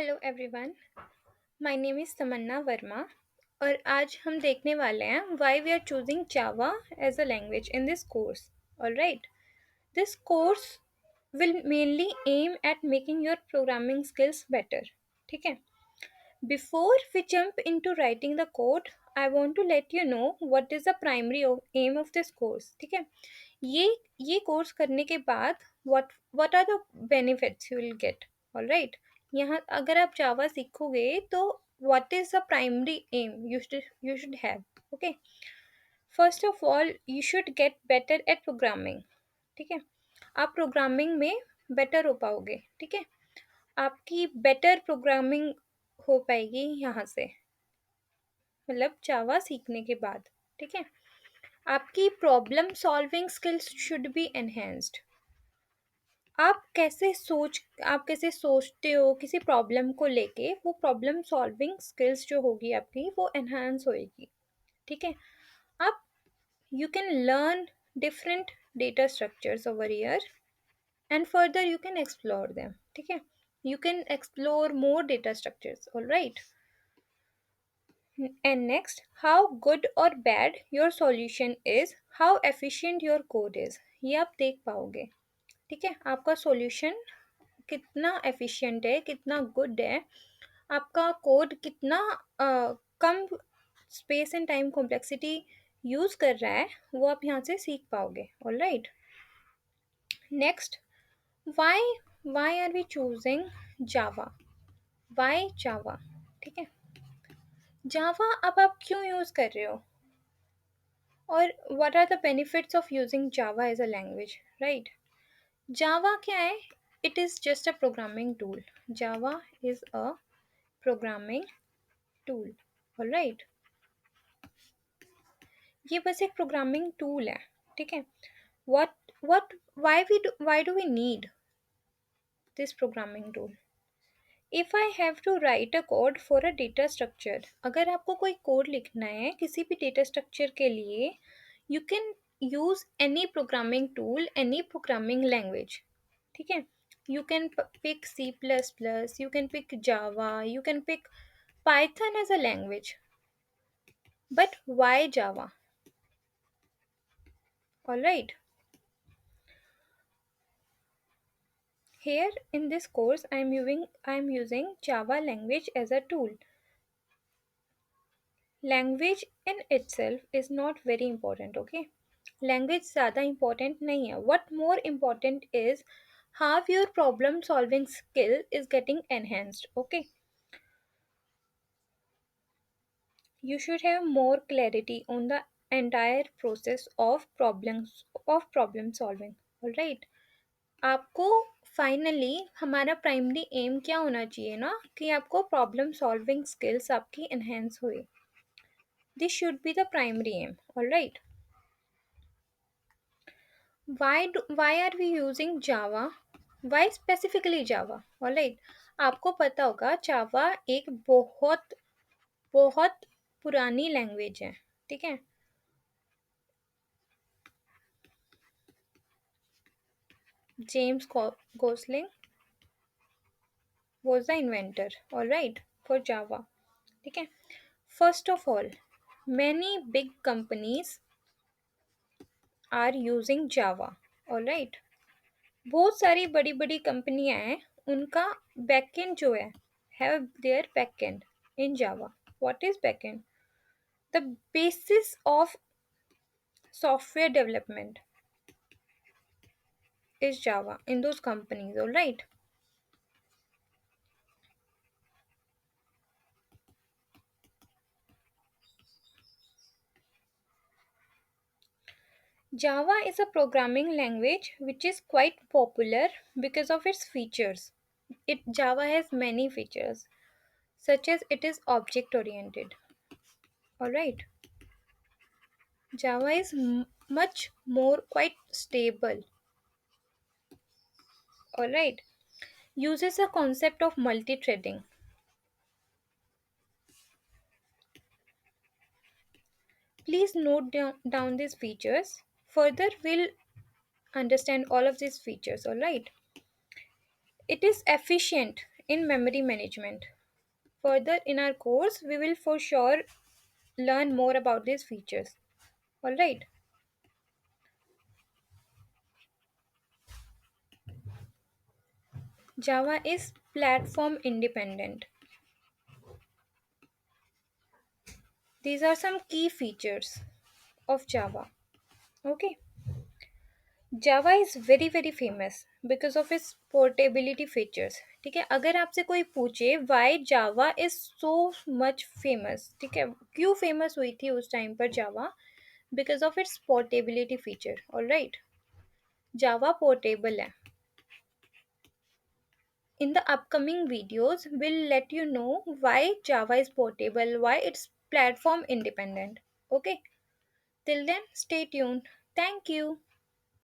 Hello everyone, my name is Tamanna Verma और आज हम देखने वाले हैं why we are choosing Java as a language in this course. Alright, this course will mainly aim at making your programming skills better. ठीक है. Before we jump into writing the code, I want to let you know what is the primary aim of this course. ठीक है. ये course करने के बाद what are the benefits you will get. All right. यहाँ अगर आप जावा सीखोगे तो what is the primary aim you should have. Okay. First of all, you should get better at programming. ठीक है. आप प्रोग्रामिंग में बेटर हो पाओगे. ठीक है. आपकी बेटर प्रोग्रामिंग हो पाएगी यहाँ से, मतलब जावा सीखने के बाद. ठीक है. आपकी problem solving skills should be enhanced. आप कैसे सोचते हो किसी प्रॉब्लम को लेके, वो प्रॉब्लम सॉल्विंग स्किल्स जो होगी आपकी वो एनहांस होएगी. ठीक है. आप you can learn different data structures over year and further you can explore them. ठीक है. You can explore more data structures. All right. And next, how good or bad your solution is, how efficient your code is. ये आप देख पाओगे. ठीक है. आपका solution कितना efficient है, कितना good है, आपका कोड कितना कम space and time complexity use कर रहा है, वो आप यहाँ से सीख पाओगे. All right. Next, why why are we choosing java? why java? ठीक है. जावा अब आप क्यों यूज कर रहे हो और what are the benefits of using java as a language, right? जावा क्या है? It is just a programming tool. Java is a programming tool. All right. ये बस एक प्रोग्रामिंग टूल है. ठीक है. what why do we need this programming tool? If I have to write a code for a data structure, अगर आपको कोई code लिखना है किसी भी डेटा स्ट्रक्चर के लिए, you can use any programming tool, any programming language. ठीक है. You can pick C++, you can pick Java, you can pick Python as a language. But why Java? All right. Here in this course I am using Java language as a tool. Language in itself is not very important. Okay. Language ज़्यादा important नहीं है. What more important is how your problem solving skill is getting enhanced. Okay. You should have more clarity on the entire process of problem solving. All right. आपको finally हमारा primary aim क्या होना चाहिए ना, कि आपको प्रॉब्लम सॉल्विंग स्किल्स आपकी enhance हुई. This should be the primary aim. All right. why are we using java? why specifically java? All right. आपको पता होगा जावा एक बहुत बहुत पुरानी लैंग्वेज है. ठीक है. James Gosling was the inventor. All right. For java. ठीक है. First of all, many big companies are using java. All right. बहुत सारी बड़ी बड़ी कंपनियां हैं, उनका बैकएंड जो है have their backend in java. What is backend? The basis of software development is java in those companies. All right. Java is a programming language which is quite popular because of its features. Java has many features, such as it is object oriented. All right. Java is much more quite stable. All right. Uses a concept of multi-threading. Please note down these features. Further, we'll understand all of these features. All right. It is efficient in memory management. Further in our course, we will for sure learn more about these features. Alright, Java is platform independent. These are some key features of Java. Okay, Java is very famous because of its portability features. ठीक है, अगर आपसे कोई पूछे why Java is so much famous, ठीक है, क्यों famous हुई थी उस टाइम पर Java? Because of its portability feature. Alright, Java portable है. In the upcoming videos, we'll let you know why Java is portable, why it's platform independent. Okay, till then, stay tuned. Thank you.